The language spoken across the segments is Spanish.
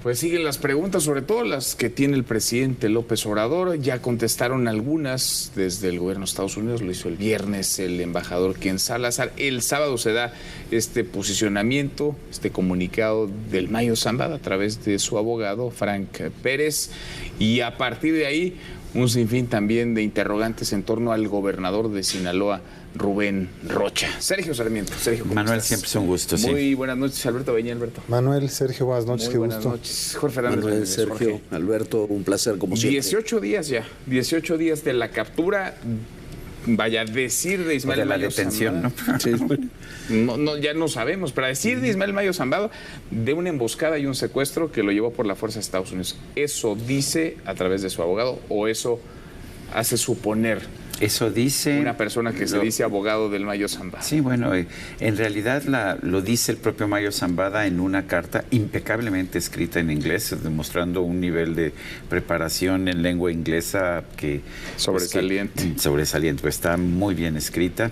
pues siguen las preguntas, sobre todo las que tiene el presidente López Obrador. Ya contestaron algunas desde el gobierno de Estados Unidos, lo hizo el viernes el embajador Ken Salazar. El sábado se da este posicionamiento, este comunicado del Mayo Zambada a través de su abogado, Frank Pérez, y a partir de ahí un sinfín también de interrogantes en torno al gobernador de Sinaloa, Rubén Rocha. Sergio Sarmiento. Sergio, ¿cómo Manuel, estás? siempre es un gusto. Muy buenas noches, Alberto Beña. Alberto. Manuel, Sergio, buenas noches. Muy qué buenas gusto. noches. Jorge Fernández. Manuel, Méndez, Sergio, Jorge. Alberto, un placer como siempre. 18 días ya, 18 días de la captura, vaya, decir de Ismael De la Mayo detención, Zambada, ¿no? No, ya no sabemos, pero decir de Ismael Mayo Zambada de una emboscada y un secuestro que lo llevó por la fuerza de Estados Unidos. ¿Eso dice a través de su abogado o eso hace suponer Eso dice... una persona que se dice abogado del Mayo Zambada? Sí, bueno, en realidad lo dice el propio Mayo Zambada en una carta impecablemente escrita en inglés, demostrando un nivel de preparación en lengua inglesa que... Sobresaliente. Sobresaliente, pues está muy bien escrita.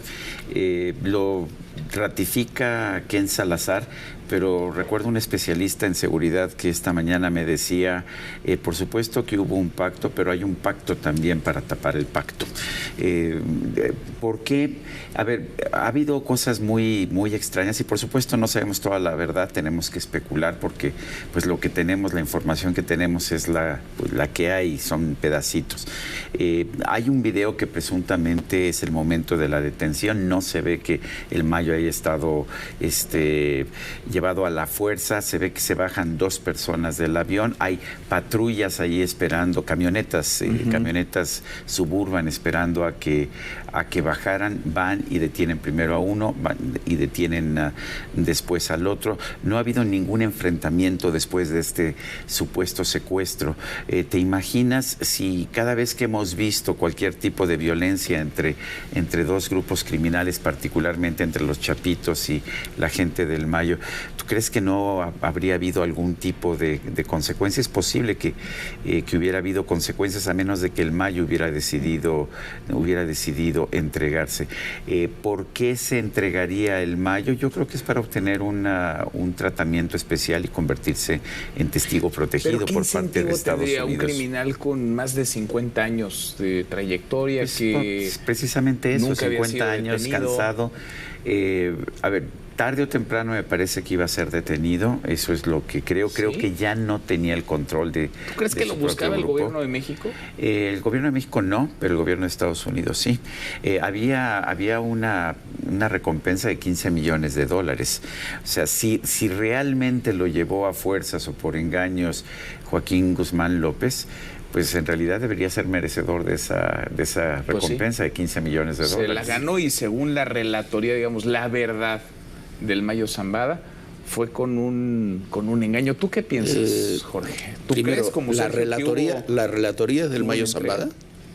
Lo ratifica Ken Salazar, pero recuerdo un especialista en seguridad que esta mañana me decía, por supuesto que hubo un pacto, pero hay un pacto también para tapar el pacto. ¿Por qué? A ver, ha habido cosas muy, muy extrañas y por supuesto no sabemos toda la verdad, tenemos que especular porque pues lo que tenemos, la información que tenemos es la que hay, son pedacitos. Hay un video que presuntamente es el momento de la detención, no se ve que el Mayo haya estado llevado a la fuerza, se ve que se bajan 2 personas del avión, hay patrullas ahí esperando, camionetas, camionetas suburban esperando a que bajaran, van y detienen primero a uno y detienen después al otro. No ha habido ningún enfrentamiento después de este supuesto secuestro. ¿Te imaginas si cada vez que hemos visto cualquier tipo de violencia entre 2 grupos criminales, particularmente entre los Chapitos y la gente del Mayo, ¿tú crees que no habría habido algún tipo de consecuencia? Es posible que hubiera habido consecuencias a menos de que el Mayo hubiera decidido entregarse. ¿Por qué se entregaría el Mayo? Yo creo que es para obtener un tratamiento especial y convertirse en testigo protegido por parte de Estados Unidos. Un criminal con más de 50 años de trayectoria pues precisamente eso, nunca 50 años, detenido, cansado. A ver, tarde o temprano me parece que iba a ser detenido, eso es lo que creo. ¿Sí? Creo que ya no tenía el control de... ¿Tú crees que lo buscaba el gobierno de México? El gobierno de México no, pero el gobierno de Estados Unidos sí. Había una recompensa de $15 millones. O sea, si realmente lo llevó a fuerzas o por engaños Joaquín Guzmán López, pues en realidad debería ser merecedor de esa recompensa de $15 millones. Se la ganó y según la relatoría, digamos, la verdad del Mayo Zambada fue con un engaño. ¿Tú qué piensas, Jorge? ¿Tú primero, crees como la relatoría del Mayo Zambada?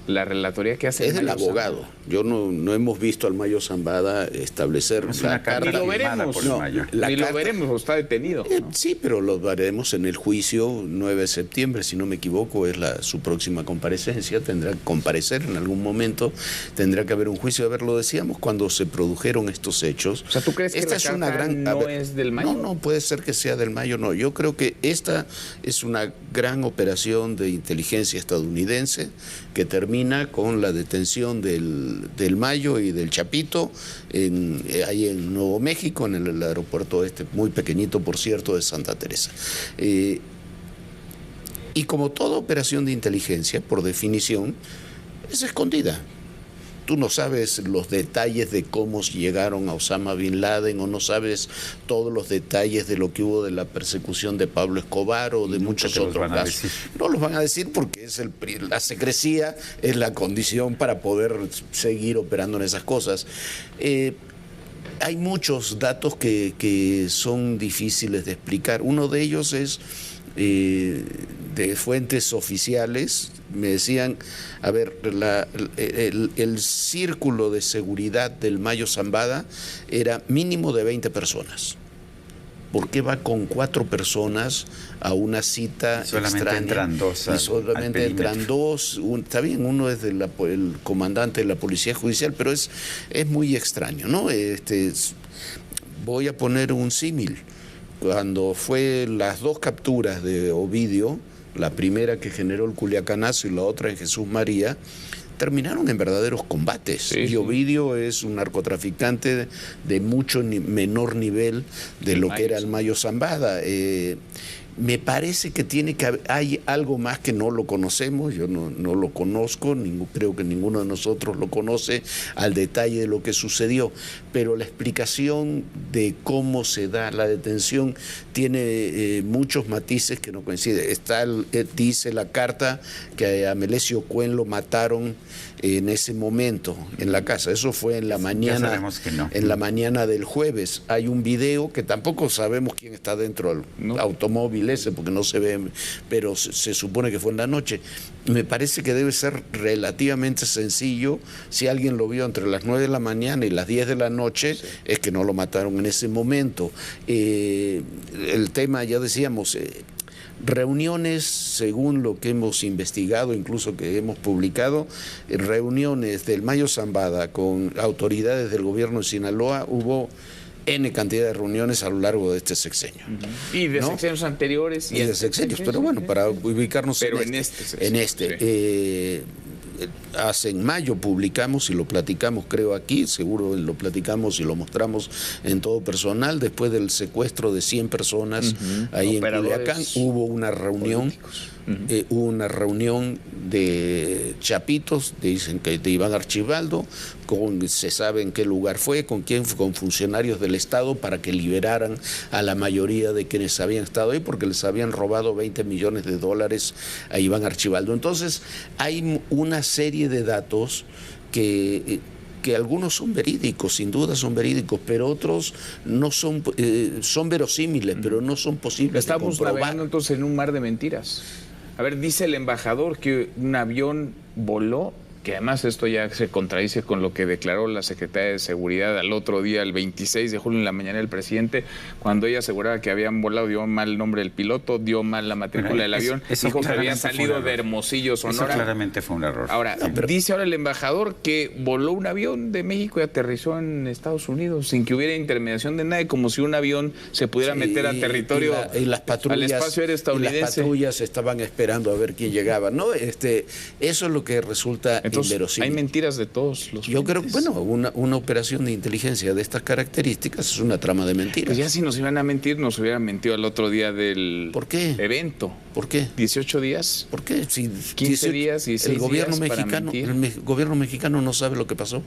La relatoría que hace es del abogado. Yo no hemos visto al Mayo Zambada establecer una carta. Ni lo veremos. Lo veremos, está detenido. ¿No? Sí, pero lo veremos en el juicio 9 de septiembre, si no me equivoco, es su próxima comparecencia. Tendrá que comparecer en algún momento, tendrá que haber un juicio. A ver, lo decíamos cuando se produjeron estos hechos. O sea, ¿tú crees que esta es una gran... no es del Mayo? No, puede ser que sea del Mayo, no. Yo creo que esta es una gran operación de inteligencia estadounidense que termina con la detención del Mayo y del Chapito ahí en Nuevo México, en el aeropuerto muy pequeñito, por cierto, de Santa Teresa. Y como toda operación de inteligencia, por definición, es escondida. Tú no sabes los detalles de cómo llegaron a Osama Bin Laden o no sabes todos los detalles de lo que hubo de la persecución de Pablo Escobar o de muchos otros casos. No los van a decir porque la secrecía es la condición para poder seguir operando en esas cosas. Hay muchos datos que son difíciles de explicar. Uno de ellos es de fuentes oficiales. Me decían, a ver, el círculo de seguridad del Mayo Zambada era mínimo de 20 personas. ¿Por qué va con 4 personas a una cita solamente extraña? Entran 2 y solamente entran 2. Está bien, uno es el comandante de la Policía Judicial, pero es muy extraño, ¿no? Voy a poner un símil. cuando fue las dos capturas de Ovidio, la primera que generó el Culiacanazo y la otra en Jesús María, terminaron en verdaderos combates. Sí, y Ovidio es un narcotraficante de mucho menor nivel de lo que era el Mayo Zambada. Me parece que hay algo más que no lo conocemos, yo no lo conozco, creo que ninguno de nosotros lo conoce al detalle de lo que sucedió, pero la explicación de cómo se da la detención tiene muchos matices que no coinciden. Dice la carta que a Melesio Cuen lo mataron en ese momento en la casa. Eso fue en la mañana. Ya sabemos que no. En la mañana del jueves. Hay un video que tampoco sabemos quién está dentro del automóvil ese, porque no se ve, pero se supone que fue en la noche. Me parece que debe ser relativamente sencillo. Si alguien lo vio entre las 9 de la mañana y las 10 de la noche, sí, es que no lo mataron en ese momento. El tema, ya decíamos, reuniones, según lo que hemos investigado, incluso que hemos publicado, reuniones del Mayo Zambada con autoridades del gobierno de Sinaloa, hubo N cantidad de reuniones a lo largo de este sexenio. Y de sexenios anteriores. Y de sexenios, pero bueno, para ubicarnos en este. Sí. Hace en mayo publicamos y lo platicamos, creo aquí, seguro lo platicamos y lo mostramos en todo personal, después del secuestro de 100 personas ahí en Culiacán, hubo una reunión. Hubo una reunión de chapitos, dicen que de Iván Archibaldo, se sabe en qué lugar fue, con quién, con funcionarios del Estado para que liberaran a la mayoría de quienes habían estado ahí porque les habían robado $20 millones a Iván Archibaldo. Entonces hay una serie de datos que algunos son verídicos, sin duda son verídicos, pero otros no son, son verosímiles, pero no son posibles de comprobar. Estamos navegando entonces en un mar de mentiras. A ver, dice el embajador que un avión voló, que además esto ya se contradice con lo que declaró la Secretaría de Seguridad al otro día, el 26 de julio en la mañana del presidente, cuando ella aseguraba que habían volado, dio mal el nombre del piloto, dio mal la matrícula del avión, dijo que había salido de Hermosillo, Sonora. Eso claramente fue un error. Ahora, dice ahora el embajador que voló un avión de México y aterrizó en Estados Unidos sin que hubiera intermediación de nadie, como si un avión se pudiera meter a territorio, y las patrullas, al espacio aéreo estadounidense. Y las patrullas estaban esperando a ver quién llegaba, ¿no? Eso es lo que resulta inverosímil. Hay mentiras de todos los Yo creo que, bueno, una operación de inteligencia de estas características es una trama de mentiras. Pues ya si nos iban a mentir, nos hubieran mentido al otro día del evento. ¿Por qué? 18 días. ¿Por qué? Si 15 días, 16 el gobierno días mexicano, el gobierno mexicano no sabe lo que pasó.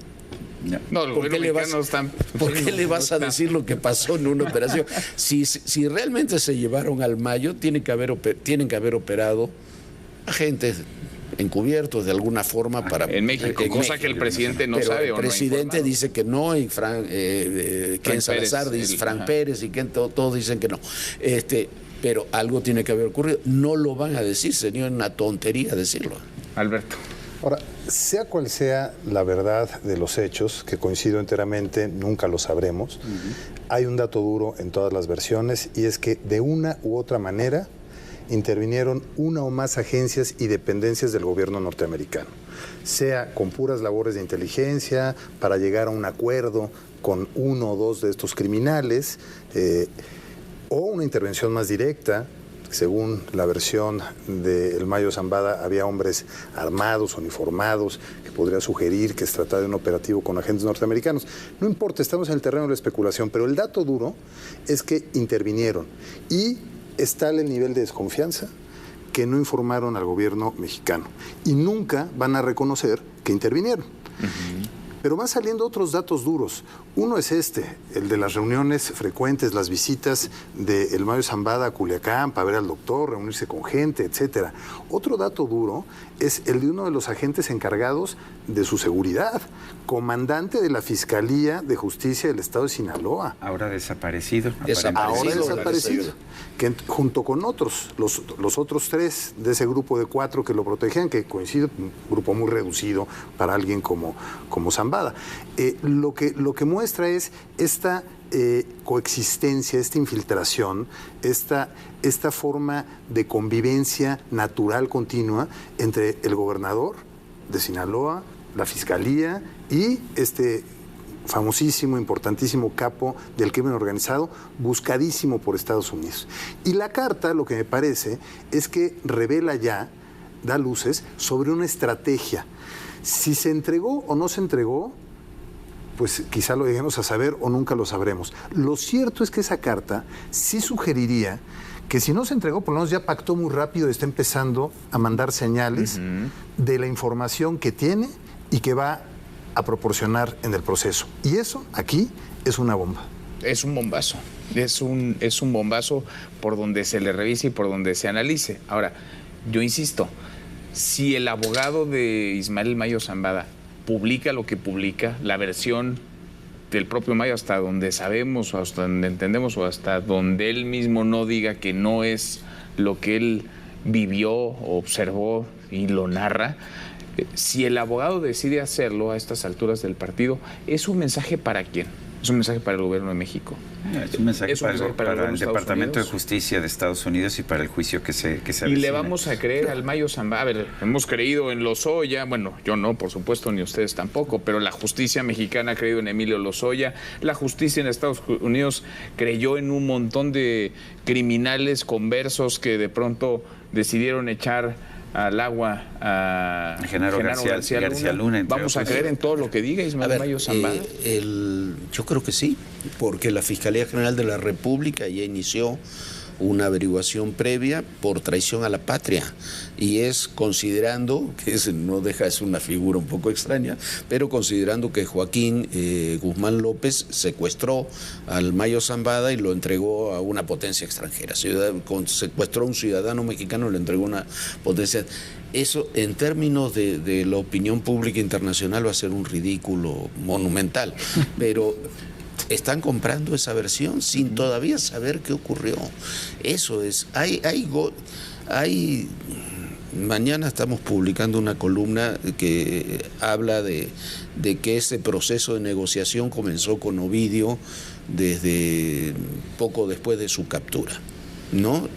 No, el ¿Por qué le vas a decir lo que pasó en una operación? Si realmente se llevaron al Mayo, tienen que haber operado agentes encubiertos de alguna forma para en México, cosa que el presidente no sabe. El presidente dice que no, y Ken Salazar dice, Frank Pérez y Ken, todos dicen que no. Pero algo tiene que haber ocurrido. No lo van a decir, sería una tontería decirlo. Alberto. Ahora, sea cual sea la verdad de los hechos, que coincido enteramente, nunca lo sabremos, hay un dato duro en todas las versiones, y es que de una u otra manera intervinieron una o más agencias y dependencias del gobierno norteamericano, sea con puras labores de inteligencia para llegar a un acuerdo con uno o dos de estos criminales, o una intervención más directa. Según la versión del Mayo Zambada, había hombres armados, uniformados, que podría sugerir que se trataba de un operativo con agentes norteamericanos. No importa, estamos en el terreno de la especulación, pero el dato duro es que intervinieron. Y está el nivel de desconfianza que no informaron al gobierno mexicano. Y nunca van a reconocer que intervinieron. Pero van saliendo otros datos duros. Uno es el de las reuniones frecuentes, las visitas del Mayo Zambada a Culiacán para ver al doctor, reunirse con gente, etcétera. Otro dato duro es el de uno de los agentes encargados de su seguridad, comandante de la Fiscalía de Justicia del Estado de Sinaloa. Ahora desaparecido. Ahora desaparecido. Que junto con otros, los otros 3 de ese grupo de 4 que lo protegían, que coincide, un grupo muy reducido para alguien como Zambada. Lo que muestra es esta coexistencia, esta infiltración, esta forma de convivencia natural continua entre el gobernador de Sinaloa, la Fiscalía y famosísimo, importantísimo capo del crimen organizado, buscadísimo por Estados Unidos. Y la carta, lo que me parece, es que revela ya, da luces sobre una estrategia. Si se entregó o no se entregó, pues quizá lo lleguemos a saber o nunca lo sabremos. Lo cierto es que esa carta sí sugeriría que si no se entregó, por lo menos ya pactó muy rápido y está empezando a mandar señales de la información que tiene y que va a proporcionar en el proceso. Y eso aquí es una bomba. Es un bombazo. Es un bombazo por donde se le revise y por donde se analice. Ahora, yo insisto, si el abogado de Ismael Mayo Zambada publica lo que publica, la versión del propio Mayo, hasta donde sabemos o hasta donde entendemos o hasta donde él mismo no diga que no es lo que él vivió, observó y lo narra, si el abogado decide hacerlo a estas alturas del partido, ¿es un mensaje para quién? Es un mensaje para el gobierno de México. Es un mensaje para el Departamento de Justicia de Estados Unidos y para el juicio que se avecina. Y le vamos a creer al Mayo Zambada. A ver, hemos creído en Lozoya, bueno, yo no, por supuesto, ni ustedes tampoco, pero la justicia mexicana ha creído en Emilio Lozoya, la justicia en Estados Unidos creyó en un montón de criminales conversos que de pronto decidieron echar al agua a Genaro García Luna. ¿Vamos a creer en todo lo que diga Ismael Mayo Zambada? Yo creo que sí, porque la Fiscalía General de la República ya inició una averiguación previa por traición a la patria, y es considerando, que no deja de ser una figura un poco extraña, pero considerando que Joaquín Guzmán López secuestró al Mayo Zambada y lo entregó a una potencia extranjera. Secuestró a un ciudadano mexicano y lo entregó a una potencia. Eso, en términos de la opinión pública internacional, va a ser un ridículo monumental, pero están comprando esa versión sin todavía saber qué ocurrió. Eso es. Mañana estamos publicando una columna que habla de que ese proceso de negociación comenzó con Ovidio desde poco después de su captura, ¿no?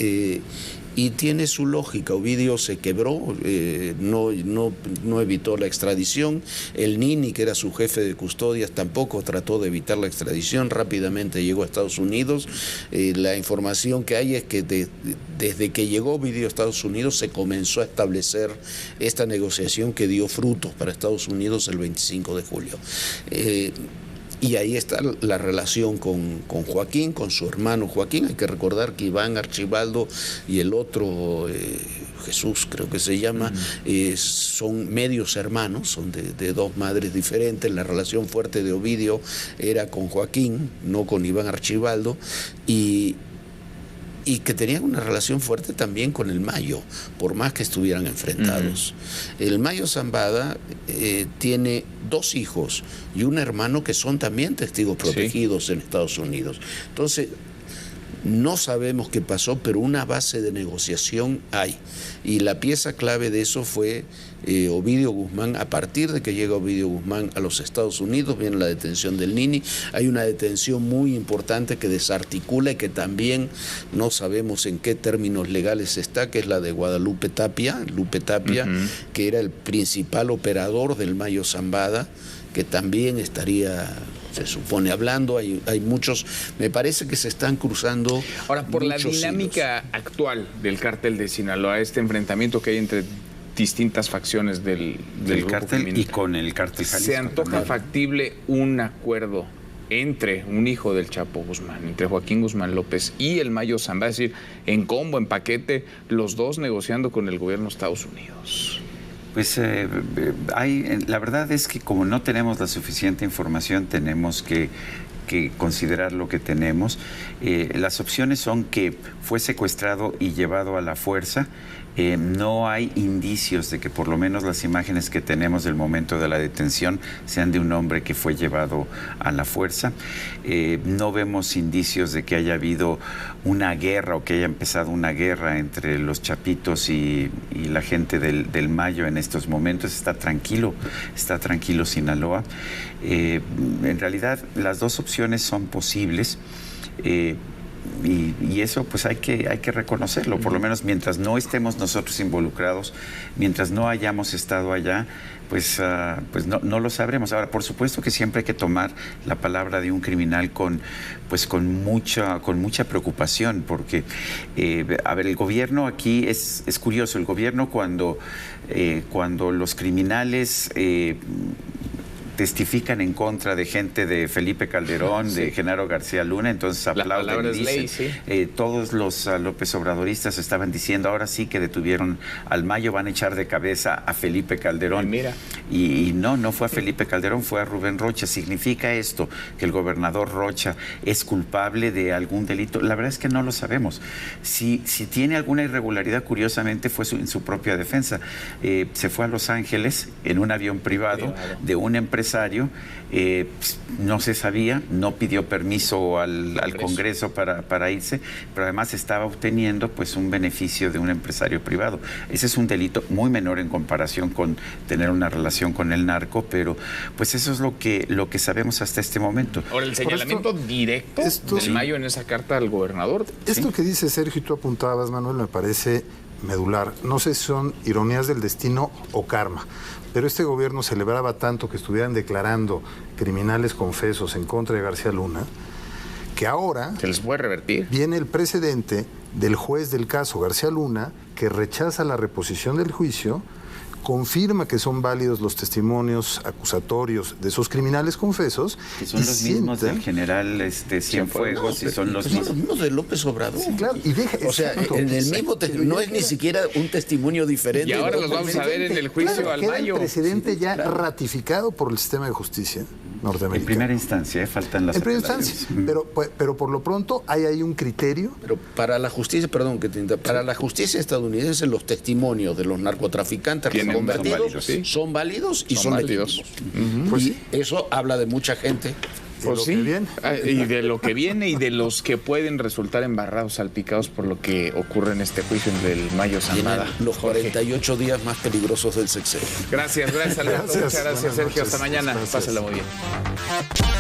Y tiene su lógica. Ovidio se quebró, no evitó la extradición. El Nini, que era su jefe de custodias, tampoco trató de evitar la extradición. Rápidamente llegó a Estados Unidos. La información que hay es que desde que llegó Ovidio a Estados Unidos se comenzó a establecer esta negociación que dio frutos para Estados Unidos el 25 de julio. Y ahí está la relación con Joaquín, con su hermano Joaquín. Hay que recordar que Iván Archibaldo y el otro, Jesús creo que se llama, son medios hermanos, son de dos madres diferentes. La relación fuerte de Ovidio era con Joaquín, no con Iván Archibaldo, y que tenían una relación fuerte también con el Mayo, por más que estuvieran enfrentados. El Mayo Zambada tiene 2 hijos y un hermano que son también testigos protegidos en Estados Unidos. Entonces, no sabemos qué pasó, pero una base de negociación hay. Y la pieza clave de eso fue Ovidio Guzmán. A partir de que llega Ovidio Guzmán a los Estados Unidos, viene la detención del Nini. Hay una detención muy importante que desarticula y que también no sabemos en qué términos legales está, que es la de Guadalupe Tapia, que era el principal operador del Mayo Zambada, que también estaría, se supone, hablando. Hay muchos, me parece que se están cruzando. Ahora, por la dinámica actual del cártel de Sinaloa, este enfrentamiento que hay entre distintas facciones del cártel criminal, y con el cártel Jalisco, ¿se antoja factible un acuerdo entre un hijo del Chapo Guzmán, entre Joaquín Guzmán López y el Mayo Zambada, es decir, en combo, en paquete, los dos negociando con el gobierno de Estados Unidos? Pues la verdad es que como no tenemos la suficiente información, tenemos que considerar lo que tenemos. Las opciones son que fue secuestrado y llevado a la fuerza. No hay indicios de que por lo menos las imágenes que tenemos del momento de la detención sean de un hombre que fue llevado a la fuerza. No vemos indicios de que haya habido una guerra o que haya empezado una guerra entre los chapitos y la gente del Mayo en estos momentos. Está tranquilo Sinaloa. En realidad las dos opciones son posibles. y eso pues hay que reconocerlo, por lo menos mientras no estemos nosotros involucrados, mientras no hayamos estado allá, pues no lo sabremos. Ahora, por supuesto que siempre hay que tomar la palabra de un criminal con mucha preocupación, porque, a ver, el gobierno aquí es curioso. El gobierno cuando los criminales testifican en contra de gente de Felipe Calderón, sí, de Genaro García Luna, entonces aplauden y dicen, sí, todos los López Obradoristas estaban diciendo, ahora sí que detuvieron al Mayo, van a echar de cabeza a Felipe Calderón. Mira. Y no fue a Felipe Calderón, fue a Rubén Rocha. ¿Significa esto que el gobernador Rocha es culpable de algún delito? La verdad es que no lo sabemos. Si tiene alguna irregularidad, curiosamente fue en su propia defensa. Se fue a Los Ángeles en un avión privado de un empresario, no se sabía, no pidió permiso al Congreso para irse, pero además estaba obteniendo pues un beneficio de un empresario privado. Ese es un delito muy menor en comparación con tener una relación con el narco, pero pues eso es lo que sabemos hasta este momento. Ahora, el señalamiento directo del Mayo en esa carta al gobernador. Esto que dice Sergio y tú apuntabas, Manuel, me parece medular. No sé si son ironías del destino o karma, pero este gobierno celebraba tanto que estuvieran declarando criminales confesos en contra de García Luna, que ahora se les puede revertir. Viene el precedente del juez del caso García Luna, que rechaza la reposición del juicio, confirma que son válidos los testimonios acusatorios de esos criminales confesos. Que son los mismos del general Cienfuegos, y son los mismos de López Obrador. Sí, claro. Y o sea, en el mismo no es ni siquiera un testimonio diferente. Y ahora los vamos a ver en el juicio al Mayo. El precedente ya ratificado por el sistema de justicia norteamericano. En primera instancia, faltan las... En primera instancia, pero por lo pronto hay ahí un criterio. Pero para la justicia, para la justicia estadounidense, los testimonios de los narcotraficantes convertidos son válidos y son legítimos. Pues y eso habla de mucha gente. Pues sí, y de lo que viene y de los que pueden resultar embarrados, salpicados por lo que ocurre en este juicio del Mayo Zambada. Los 48 días más peligrosos del sexenio. Gracias, Alberto. Muchas gracias, Sergio. Hasta mañana. Pásala muy bien.